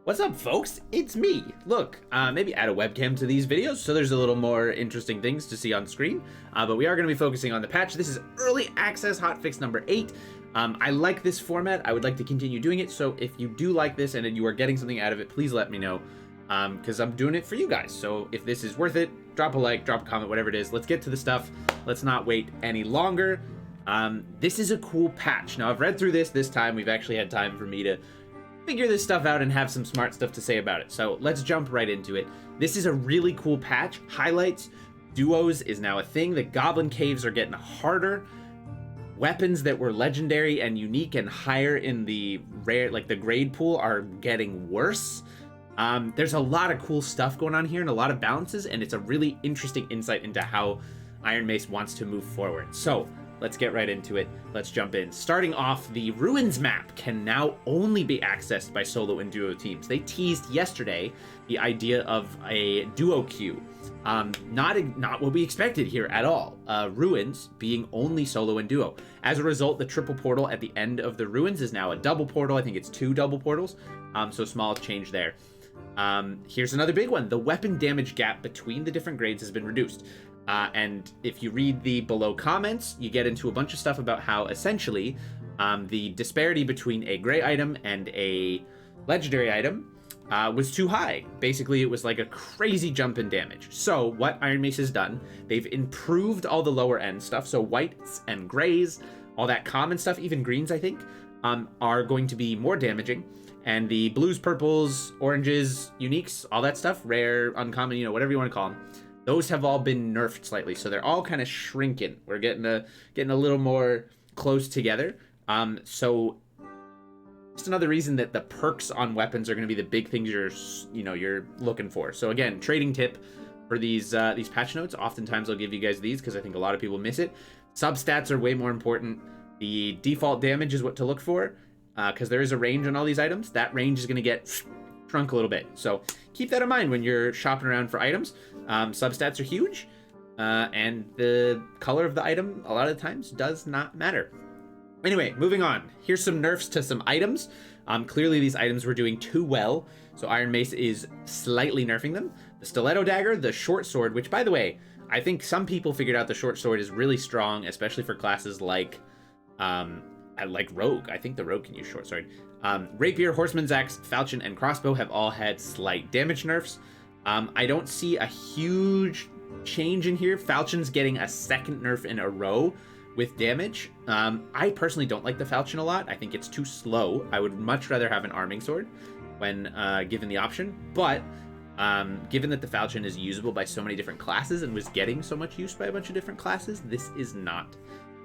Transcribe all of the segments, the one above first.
What's up, folks? It's me. Look, maybe add a webcam to these videos so there's a little more interesting things to see on screen. But we are going to be focusing on the patch. This is Early Access Hotfix number 8. I like this format. I would like to continue doing it. So if you do like this and you are getting something out of it, please let me know. Because I'm doing it for you guys. So if this is worth it, drop a like, drop a comment, whatever it is. Let's get to the stuff. Let's not wait any longer. This is a cool patch. Now, I've read through this time. We've actually had time for me to figure this stuff out and have some smart stuff to say about it. So let's jump right into it. This is a really cool patch. Highlights, duos is now a thing. The goblin caves are getting harder. Weapons that were legendary and unique and higher in the rare, like the grade pool, are getting worse. There's a lot of cool stuff going on here and a lot of balances, and it's a really interesting insight into how Ironmace wants to move forward. So let's get right into it. Let's jump in. Starting off, the Ruins map can now only be accessed by solo and duo teams. They teased yesterday the idea of a duo queue. Not what we expected here at all. Ruins being only solo and duo. As a result, the triple portal at the end of the Ruins is now a double portal. I think it's 2 double portals. So small change there. Here's another big one. The weapon damage gap between the different grades has been reduced. And if you read the below comments, you get into a bunch of stuff about how essentially the disparity between a gray item and a legendary item was too high. Basically, it was like a crazy jump in damage. So what Ironmace has done, they've improved all the lower end stuff. So whites and grays, all that common stuff, even greens, I think, are going to be more damaging. And the blues, purples, oranges, uniques, all that stuff, rare, uncommon, whatever you want to call them, those have all been nerfed slightly, so they're all kind of shrinking. We're getting a little more close together. So just another reason that the perks on weapons are going to be the big things you're looking for. So again, trading tip for these patch notes. Oftentimes I'll give you guys these because I think a lot of people miss it. Substats are way more important. The default damage is what to look for because there is a range on all these items. That range is going to get shrunk a little bit. So keep that in mind when you're shopping around for items. Substats are huge, and the color of the item a lot of times does not matter. Anyway, moving on. Here's some nerfs to some items. Clearly these items were doing too well, so Ironmace is slightly nerfing them. The stiletto dagger, the short sword, which by the way, I think some people figured out the short sword is really strong, especially for classes like rogue. I think the rogue can use short sword. Rapier, horseman's axe, falchion, and crossbow have all had slight damage nerfs. I don't see a huge change in here. Falchion's getting a second nerf in a row with damage. I personally don't like the falchion a lot. I think it's too slow. I would much rather have an arming sword when given the option. But given that the falchion is usable by so many different classes and was getting so much use by a bunch of different classes, this is not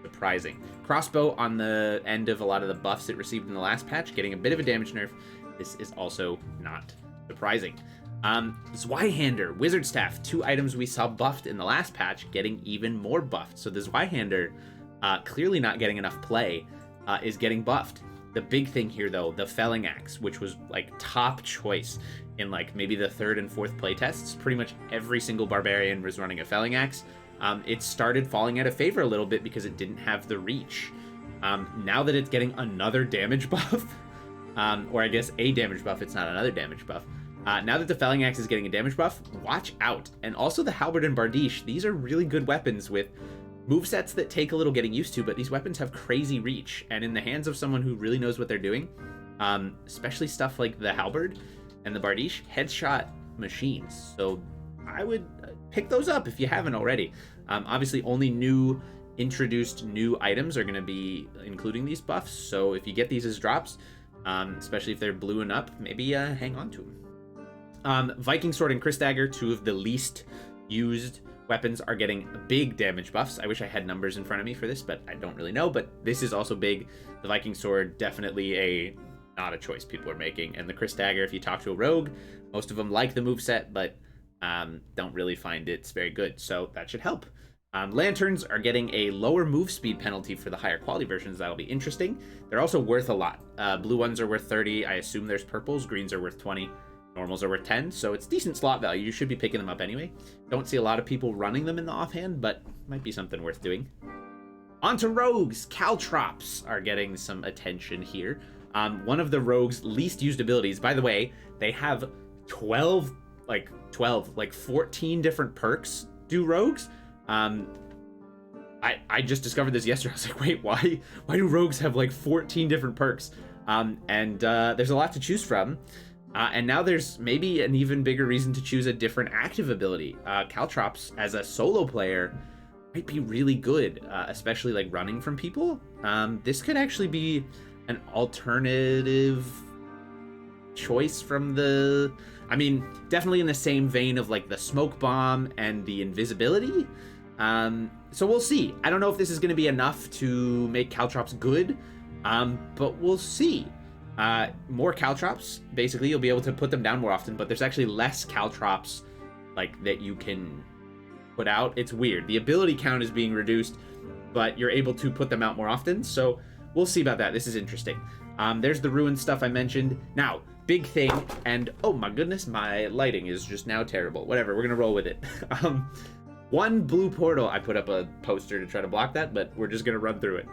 surprising. Crossbow on the end of a lot of the buffs it received in the last patch, getting a bit of a damage nerf. This is also not surprising. Zweihander, Wizard Staff, 2 items we saw buffed in the last patch, getting even more buffed. So the Zweihander, clearly not getting enough play, is getting buffed. The big thing here, though, the Felling Axe, which was like top choice in like maybe the 3rd and 4th playtests. Pretty much every single barbarian was running a Felling Axe. It started falling out of favor a little bit because it didn't have the reach. Now that it's getting another damage buff, or I guess a damage buff, it's not another damage buff. Now that the Felling Axe is getting a damage buff, watch out. And also the Halberd and Bardiche, these are really good weapons with movesets that take a little getting used to, but these weapons have crazy reach. And in the hands of someone who really knows what they're doing, especially stuff like the Halberd and the Bardiche, headshot machines. So I would pick those up if you haven't already. Obviously, only introduced new items are going to be including these buffs. So if you get these as drops, especially if they're blue and up, maybe hang on to them. Viking Sword and Chris Dagger, 2 of the least used weapons, are getting big damage buffs. I wish I had numbers in front of me for this, but I don't really know. But this is also big. The Viking Sword, definitely not a choice people are making. And the Chris Dagger, if you talk to a rogue, most of them like the moveset, but don't really find it's very good. So that should help. Lanterns are getting a lower move speed penalty for the higher quality versions. That'll be interesting. They're also worth a lot. Blue ones are worth 30. I assume there's purples. Greens are worth 20. Normals are worth 10, so it's decent slot value. You should be picking them up anyway. Don't see a lot of people running them in the offhand, but might be something worth doing. On to rogues. Caltrops are getting some attention here. One of the rogue's least used abilities. By the way, they have 14 different perks do rogues. I just discovered this yesterday. I was like, wait, why do rogues have like 14 different perks? There's a lot to choose from. And now there's maybe an even bigger reason to choose a different active ability. Caltrops, as a solo player, might be really good, especially like running from people. This could actually be an alternative choice from the... I mean, definitely in the same vein of like the smoke bomb and the invisibility. So we'll see. I don't know if this is going to be enough to make Caltrops good, but we'll see. More Caltrops, basically, you'll be able to put them down more often, but there's actually less Caltrops like that you can put out. It's weird. The ability count is being reduced, but you're able to put them out more often, so we'll see about that. This is interesting. There's the ruin stuff I mentioned. Now, big thing, and oh my goodness, my lighting is just now terrible. Whatever, we're gonna roll with it. One blue portal, I put up a poster to try to block that, but we're just gonna run through it.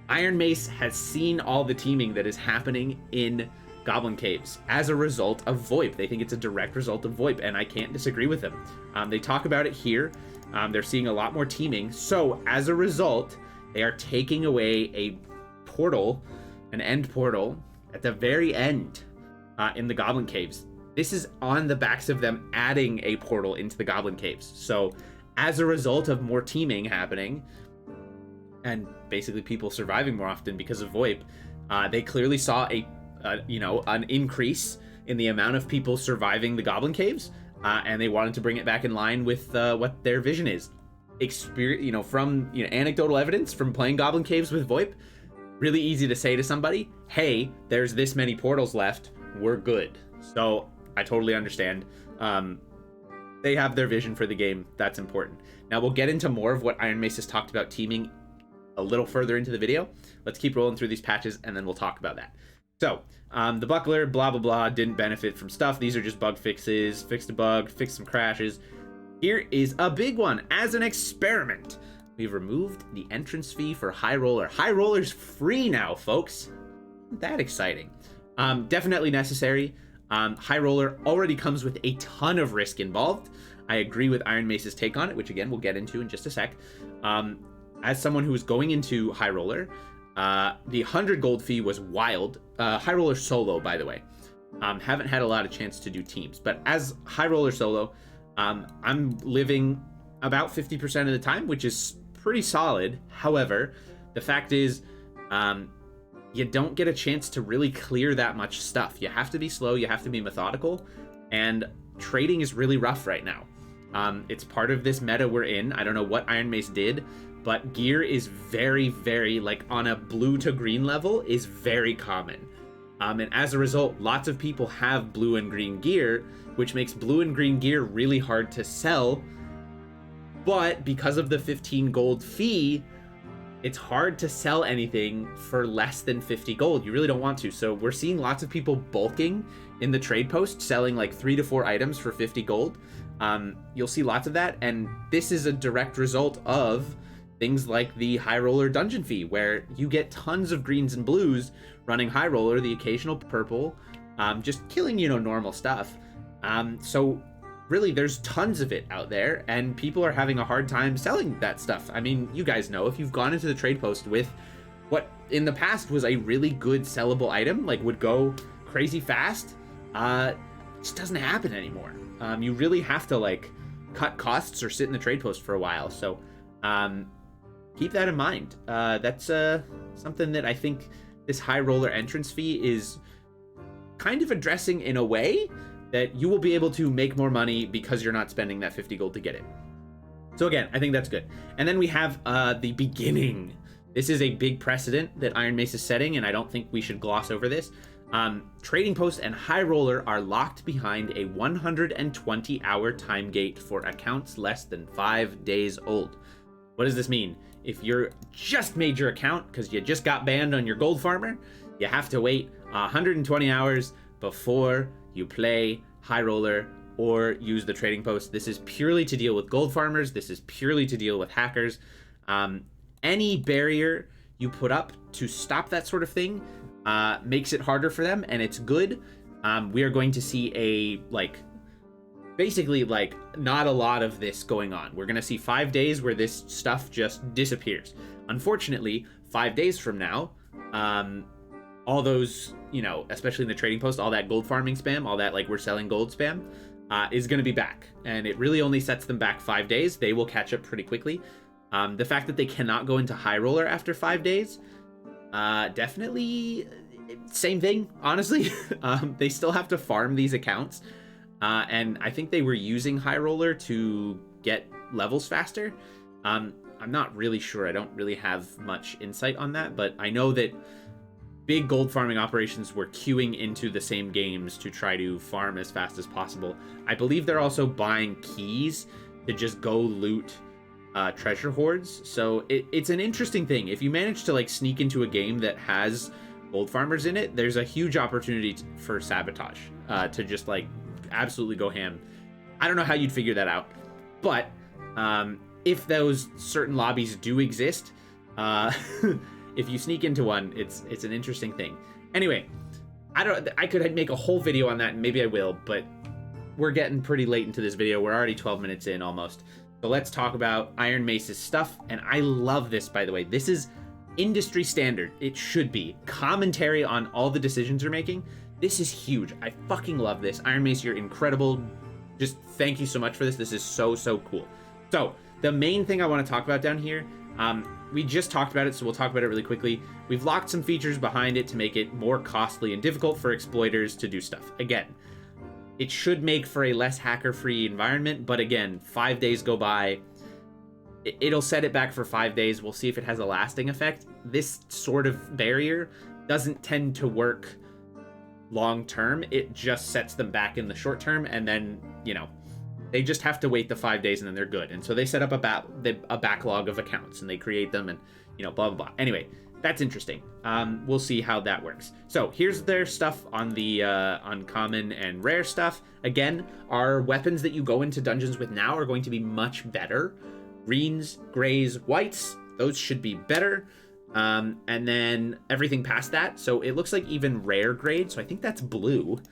Ironmace has seen all the teaming that is happening in Goblin Caves as a result of VoIP. They think it's a direct result of VoIP, and I can't disagree with them. They talk about it here. They're seeing a lot more teaming. So as a result, they are taking away a portal, an end portal, at the very end in the Goblin Caves. This is on the backs of them adding a portal into the Goblin Caves. So as a result of more teaming happening, and basically people surviving more often because of VoIP, they clearly saw an increase in the amount of people surviving the Goblin Caves, and they wanted to bring it back in line with what their vision is. From anecdotal evidence from playing Goblin Caves with VoIP, really easy to say to somebody, hey, there's this many portals left, we're good. So I totally understand. They have their vision for the game. That's important. Now we'll get into more of what Ironmace has talked about teaming a little further into the video. Let's keep rolling through these patches and then we'll talk about that. So, the buckler, blah, blah, blah, didn't benefit from stuff. These are just bug fixes, fixed a bug, fixed some crashes. Here is a big one. As an experiment, we've removed the entrance fee for High Roller. High Roller's free now, folks. Isn't that exciting? Definitely necessary. High Roller already comes with a ton of risk involved. I agree with Ironmace's take on it, which again, we'll get into in just a sec. As someone who was going into High Roller, the 100 gold fee was wild. High Roller solo, by the way. Haven't had a lot of chance to do teams, but as High Roller solo, I'm living about 50% of the time, which is pretty solid. However, the fact is, you don't get a chance to really clear that much stuff. You have to be slow, you have to be methodical, and trading is really rough right now. It's part of this meta we're in. I don't know what Ironmace did, but gear is very, very, like on a blue to green level, is very common. And as a result, lots of people have blue and green gear, which makes blue and green gear really hard to sell. But because of the 15 gold fee, it's hard to sell anything for less than 50 gold. You really don't want to. So we're seeing lots of people bulking in the trade post, selling like 3 to 4 items for 50 gold. You'll see lots of that. And this is a direct result of things like the High Roller dungeon fee, where you get tons of greens and blues running High Roller, the occasional purple, just killing, normal stuff. So really, there's tons of it out there, and people are having a hard time selling that stuff. I mean, you guys know, if you've gone into the trade post with what in the past was a really good sellable item, like would go crazy fast, it just doesn't happen anymore. You really have to like cut costs or sit in the trade post for a while. So keep that in mind. That's something that I think this High Roller entrance fee is kind of addressing in a way that you will be able to make more money because you're not spending that 50 gold to get it. So again, I think that's good. And then we have the beginning. This is a big precedent that Ironmace is setting, and I don't think we should gloss over this. Trading Post and High Roller are locked behind a 120-hour time gate for accounts less than 5 days old. What does this mean? If you're just made your account because you just got banned on your gold farmer, you have to wait 120 hours before you play High Roller or use the Trading Post. This is purely to deal with gold farmers. This is purely to deal with hackers. Any barrier you put up to stop that sort of thing makes it harder for them, and it's good. We are going to see basically not a lot of this going on. We're going to see 5 days where this stuff just disappears. Unfortunately, 5 days from now, all those, especially in the trading post, all that gold farming spam, all that we're selling gold spam, is going to be back. And it really only sets them back 5 days. They will catch up pretty quickly. The fact that they cannot go into high roller after 5 days, definitely same thing, honestly. They still have to farm these accounts. And I think they were using high roller to get levels faster. I'm not really sure. I don't really have much insight on that, but I know that big gold farming operations were queuing into the same games to try to farm as fast as possible. I believe they're also buying keys to just go loot treasure hoards. So it's an interesting thing. If you manage to sneak into a game that has gold farmers in it, there's a huge opportunity for sabotage, to just absolutely go ham. I don't know how you'd figure that out, but if those certain lobbies do exist, if you sneak into one, it's an interesting thing. Anyway, I could make a whole video on that, and maybe I will, but we're getting pretty late into this video. We're already 12 minutes in almost. So let's talk about Ironmace's stuff. And I love this, by the way. This is industry standard. It should be commentary on all the decisions you're making. This is huge. I fucking love this. Ironmace, you're incredible. Just thank you so much for this. This is so, so cool. So the main thing I want to talk about down here, we just talked about it, so we'll talk about it really quickly. We've locked some features behind it to make it more costly and difficult for exploiters to do stuff. Again, it should make for a less hacker-free environment, but again, 5 days go by. It'll set it back for 5 days. We'll see if it has a lasting effect. This sort of barrier doesn't tend to work long term. It just sets them back in the short term, and then they just have to wait the 5 days and then they're good. And so they set up a backlog of accounts and they create them, and blah blah blah. Anyway, that's interesting. We'll see how that works. So here's their stuff on the uncommon and rare stuff. Again, our weapons that you go into dungeons with now are going to be much better. Greens, grays, whites, those should be better. And then everything past that. So it looks like even rare grade, so I think that's blue.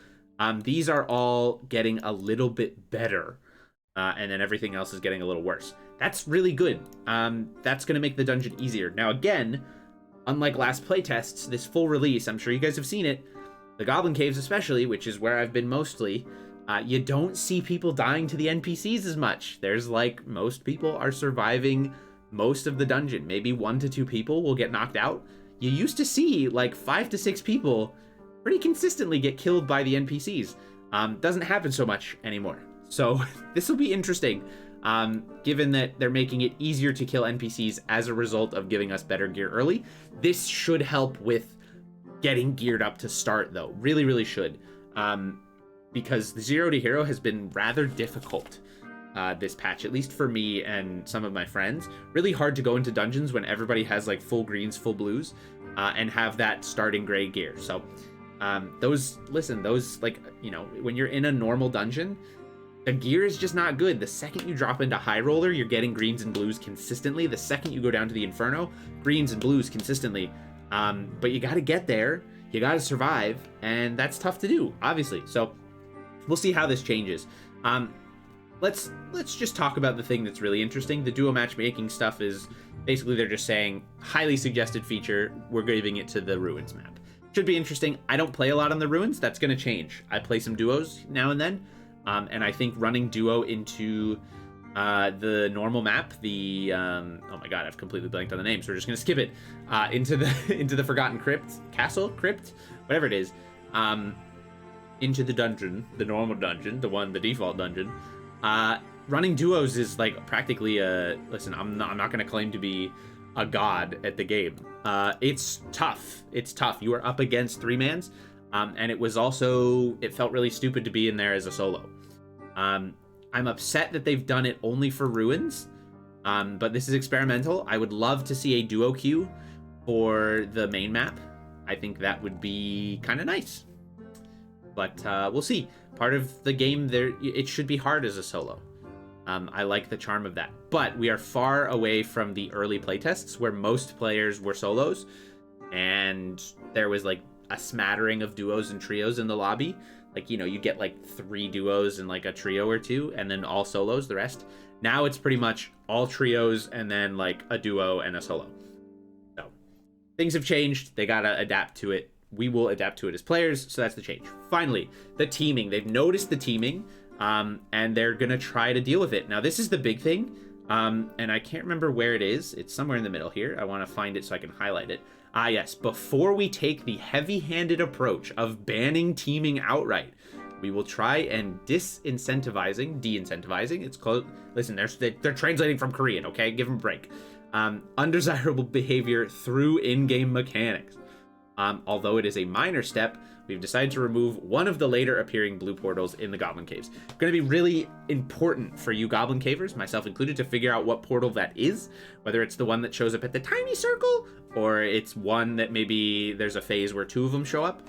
These are all getting a little bit better. And then everything else is getting a little worse. That's really good. That's going to make the dungeon easier. Now again, unlike last playtests, this full release, I'm sure you guys have seen it, the Goblin Caves especially, which is where I've been mostly, you don't see people dying to the NPCs as much. There's most people are surviving most of the dungeon. Maybe 1 to 2 people will get knocked out. You used to see 5 to 6 people pretty consistently get killed by the NPCs. Doesn't happen so much anymore. So this will be interesting, given that they're making it easier to kill NPCs as a result of giving us better gear early. This should help with getting geared up to start, though. Really, really should. Because the 0 to hero has been rather difficult this patch, at least for me and some of my friends. Really hard to go into dungeons when everybody has full greens, full blues, and have that starting gray gear. So those when you're in a normal dungeon, the gear is just not good. The second you drop into high roller, you're getting greens and blues consistently. The second you go down to the Inferno, greens and blues consistently. But you got to get there, you got to survive, and that's tough to do, obviously. So we'll see how this changes. Let's just talk about the thing that's really interesting. The duo matchmaking stuff is basically they're just saying highly suggested feature. We're giving it to the Ruins map. Should be interesting. I don't play a lot on the Ruins. That's going to change. I play some duos now and then. And I think running duo into the normal map, oh my god, I've completely blanked on the name, so we're just gonna skip it. Into the Forgotten Crypt, whatever it is, into the dungeon, the normal dungeon, the default dungeon. Running duos is practically listen, I'm not gonna claim to be a god at the game. It's tough. You are up against 3-mans. And it felt really stupid to be in there as a solo. I'm upset that they've done it only for Ruins, but this is experimental. I would love to see a duo queue for the main map. I think that would be kind of nice. But we'll see. Part of the game, it should be hard as a solo. I like the charm of that. But we are far away from the early playtests where most players were solos, and there was like a smattering of duos and trios in the lobby. Like, you know, you get like 3 duos and like a trio or 2, and then all solos, the rest. Now it's pretty much all trios and then like a duo and a solo. So things have changed. They gotta adapt to it. We will adapt to it as players, so that's the change. Finally, the teaming. They've noticed the teaming, and they're gonna try to deal with it. Now, this is the big thing, and I can't remember where it is. It's somewhere in the middle here. I want to find it so I can highlight it. Ah, yes. Before we take the heavy-handed approach of banning teaming outright, we will try and de-incentivizing. It's called. Listen, they're translating from Korean. Okay, give them a break. Undesirable behavior through in-game mechanics. Although it is a minor step, we've decided to remove one of the later appearing blue portals in the Goblin Caves. It's going to be really important for you Goblin Cavers, myself included, to figure out what portal that is, whether it's the one that shows up at the tiny circle, or it's one that maybe there's a phase where 2 of them show up.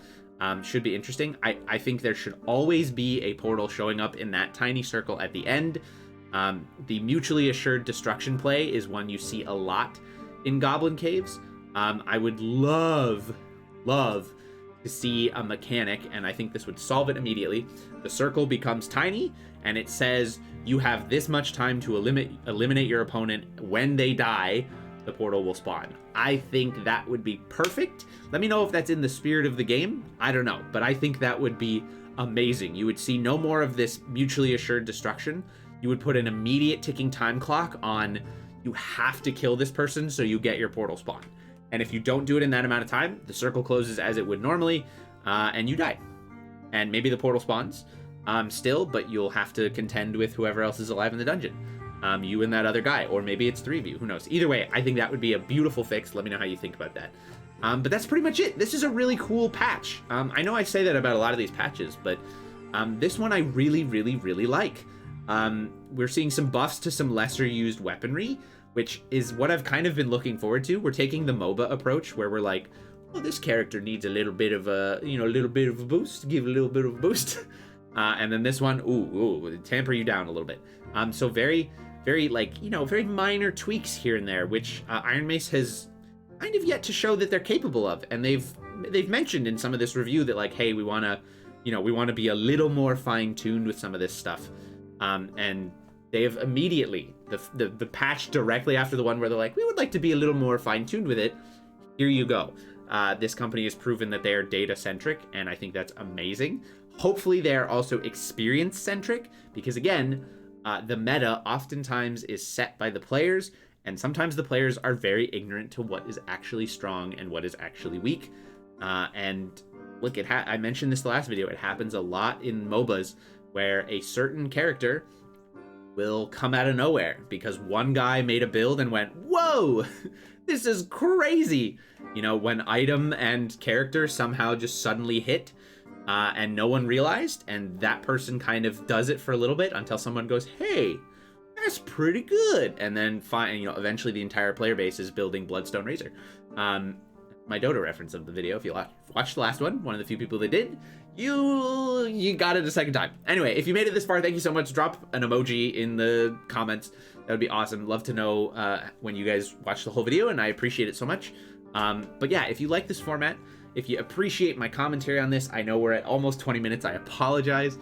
Should be interesting. I think there should always be a portal showing up in that tiny circle at the end. The mutually assured destruction play is one you see a lot in Goblin Caves. I would love to see a mechanic, and I think this would solve it immediately. The circle becomes tiny, and it says you have this much time to eliminate your opponent. When they die, the portal will spawn. I think that would be perfect. Let me know if that's in the spirit of the game. I don't know, but I think that would be amazing. You would see no more of this mutually assured destruction. You would put an immediate ticking time clock on, you have to kill this person so you get your portal spawn. And if you don't do it in that amount of time, the circle closes as it would normally, and you die. And maybe the portal spawns still, but you'll have to contend with whoever else is alive in the dungeon. You and that other guy, or maybe it's 3 of you, who knows. Either way, I think that would be a beautiful fix. Let me know how you think about that. But that's pretty much it. This is a really cool patch. I know I say that about a lot of these patches, but this one I really, really, really like. We're seeing some buffs to some lesser used weaponry, which is what I've kind of been looking forward to. We're taking the MOBA approach where we're like, well, this character needs a little bit of a, a little bit of a boost, give a little bit of a boost. And then this one, tamper you down a little bit. So very, very very minor tweaks here and there, which Ironmace has kind of yet to show that they're capable of. And they've mentioned in some of this review that like, hey, we want to be a little more fine-tuned with some of this stuff. And they have immediately, the patch directly after the one where they're like, we would like to be a little more fine-tuned with it. Here you go. This company has proven that they are data-centric, and I think that's amazing. Hopefully they are also experience-centric, because again, the meta oftentimes is set by the players, and sometimes the players are very ignorant to what is actually strong and what is actually weak. And look, I mentioned this the last video, it happens a lot in MOBAs, where a certain character will come out of nowhere because one guy made a build and went, whoa, this is crazy. When item and character somehow just suddenly hit and no one realized, and that person kind of does it for a little bit until someone goes, hey, that's pretty good. And then eventually the entire player base is building Bloodstone Razor. My Dota reference of the video, if you watched the last one of the few people that did, you got it a second time. Anyway, if you made it this far, thank you so much. Drop an emoji in the comments. That would be awesome. Love to know when you guys watch the whole video, and I appreciate it so much. But yeah, if you like this format, if you appreciate my commentary on this, I know we're at almost 20 minutes. I apologize.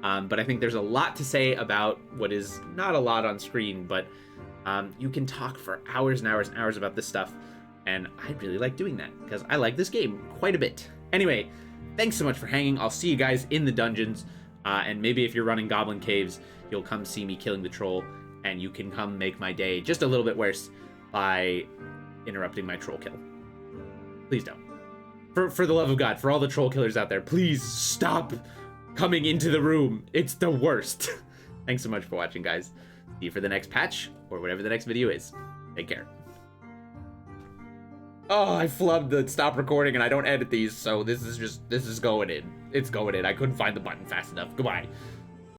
But I think there's a lot to say about what is not a lot on screen, but you can talk for hours and hours and hours about this stuff. And I really like doing that because I like this game quite a bit. Anyway, thanks so much for hanging. I'll see you guys in the dungeons. And maybe if you're running Goblin Caves, you'll come see me killing the troll, and you can come make my day just a little bit worse by interrupting my troll kill. Please don't. For the love of God, for all the troll killers out there, please stop coming into the room. It's the worst. Thanks so much for watching, guys. See you for the next patch or whatever the next video is. Take care. Oh, I flubbed the stop recording and I don't edit these, so this is going in. It's going in. I couldn't find the button fast enough. Goodbye.